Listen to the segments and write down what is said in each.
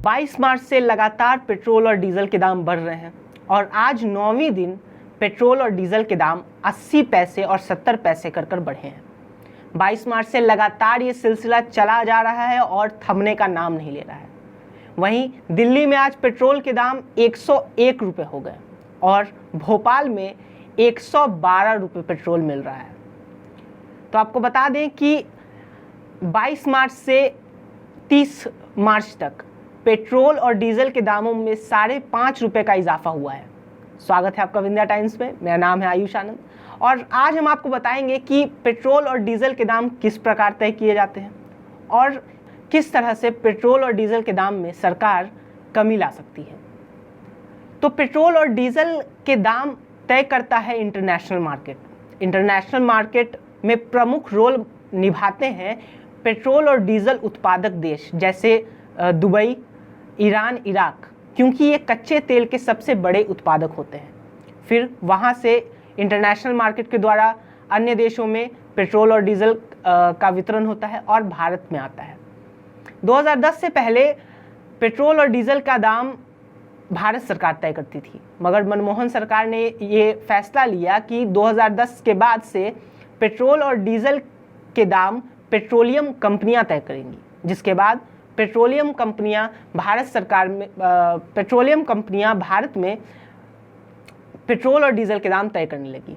22 मार्च से लगातार पेट्रोल और डीजल के दाम बढ़ रहे हैं और आज 9वीं दिन पेट्रोल और डीजल के दाम 80 पैसे और 70 पैसे कर बढ़े हैं। 22 मार्च से लगातार ये सिलसिला चला जा रहा है और थमने का नाम नहीं ले रहा है। वहीं दिल्ली में आज पेट्रोल के दाम 101 रुपये हो गए और भोपाल में 112 रुपये पेट्रोल मिल रहा है। तो आपको बता दें कि 22 मार्च से 30 मार्च तक पेट्रोल और डीजल के दामों में 5.5 रुपये का इजाफा हुआ है। स्वागत है आपका विंध्या टाइम्स में। मेरा नाम है आयुष आनंद और आज हम आपको बताएंगे कि पेट्रोल और डीजल के दाम किस प्रकार तय किए जाते हैं और किस तरह से पेट्रोल और डीजल के दाम में सरकार कमी ला सकती है। तो पेट्रोल और डीजल के दाम तय करता है इंटरनेशनल मार्केट। इंटरनेशनल मार्केट में प्रमुख रोल निभाते हैं पेट्रोल और डीजल उत्पादक देश जैसे दुबई, ईरान, इराक, क्योंकि ये कच्चे तेल के सबसे बड़े उत्पादक होते हैं। फिर वहाँ से इंटरनेशनल मार्केट के द्वारा अन्य देशों में पेट्रोल और डीजल का वितरण होता है और भारत में आता है। 2010 से पहले पेट्रोल और डीजल का दाम भारत सरकार तय करती थी, मगर मनमोहन सरकार ने ये फैसला लिया कि 2010 के बाद से पेट्रोल और डीजल के दाम पेट्रोलियम कंपनियां तय करेंगी, जिसके बाद पेट्रोलियम कंपनियां भारत में पेट्रोल और डीजल के दाम तय करने लगी।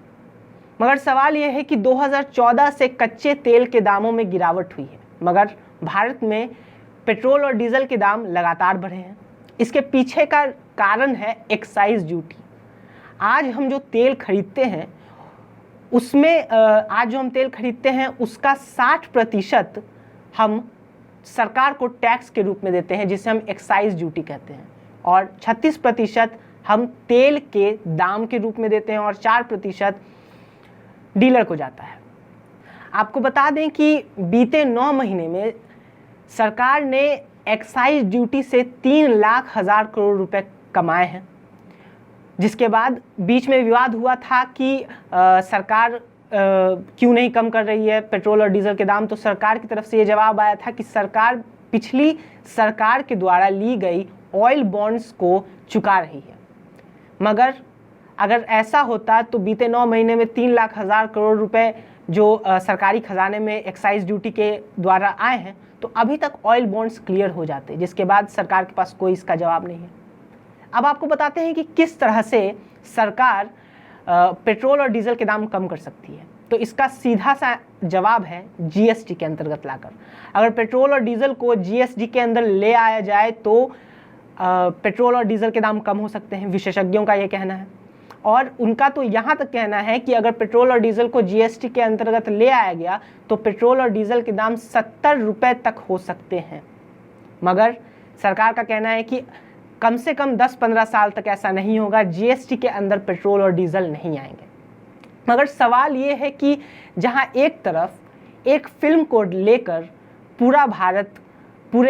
मगर सवाल यह है कि 2014 से कच्चे तेल के दामों में गिरावट हुई है, मगर भारत में पेट्रोल और डीजल के दाम लगातार बढ़े हैं। इसके पीछे का कारण है एक्साइज ड्यूटी। आज हम जो तेल खरीदते हैं उसका 60% हम सरकार को टैक्स के रूप में देते हैं, जिसे हम एक्साइज ड्यूटी कहते हैं, और 36% हम तेल के दाम के रूप में देते हैं और 4% डीलर को जाता है। आपको बता दें कि बीते 9 महीने में सरकार ने एक्साइज ड्यूटी से 3,00,000 करोड़ रुपए कमाए हैं, जिसके बाद बीच में विवाद हुआ था कि सरकार क्यों नहीं कम कर रही है पेट्रोल और डीजल के दाम। तो सरकार की तरफ से ये जवाब आया था कि सरकार पिछली सरकार के द्वारा ली गई ऑयल बॉन्ड्स को चुका रही है। मगर अगर ऐसा होता तो बीते 9 महीने में 3,00,000 करोड़ रुपए जो सरकारी खजाने में एक्साइज ड्यूटी के द्वारा आए हैं, तो अभी तक ऑयल बॉन्ड्स क्लियर हो जाते, जिसके बाद सरकार के पास कोई इसका जवाब नहीं है। अब आपको बताते हैं कि किस तरह से सरकार पेट्रोल और डीजल के दाम कम कर सकती है। तो इसका सीधा सा जवाब है जीएसटी के अंतर्गत लाकर। अगर पेट्रोल और डीजल को जीएसटी के अंदर ले आया जाए तो पेट्रोल और डीजल के दाम कम हो सकते हैं, विशेषज्ञों का ये कहना है। और उनका तो यहाँ तक कहना है कि अगर पेट्रोल और डीजल को जीएसटी के अंतर्गत ले आया गया तो पेट्रोल और डीजल के दाम 70 रुपये तक हो सकते हैं। मगर सरकार का कहना है कि कम से कम 10-15 साल तक ऐसा नहीं होगा, जीएसटी के अंदर पेट्रोल और डीजल नहीं आएंगे। मगर सवाल ये है कि जहां एक तरफ एक फिल्म को लेकर पूरे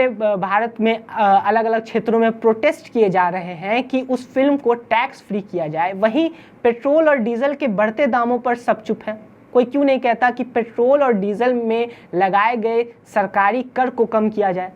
भारत में अलग अलग क्षेत्रों में प्रोटेस्ट किए जा रहे हैं कि उस फिल्म को टैक्स फ्री किया जाए, वहीं पेट्रोल और डीजल के बढ़ते दामों पर सब चुप हैं। कोई क्यों नहीं कहता कि पेट्रोल और डीजल में लगाए गए सरकारी कर को कम किया जाए।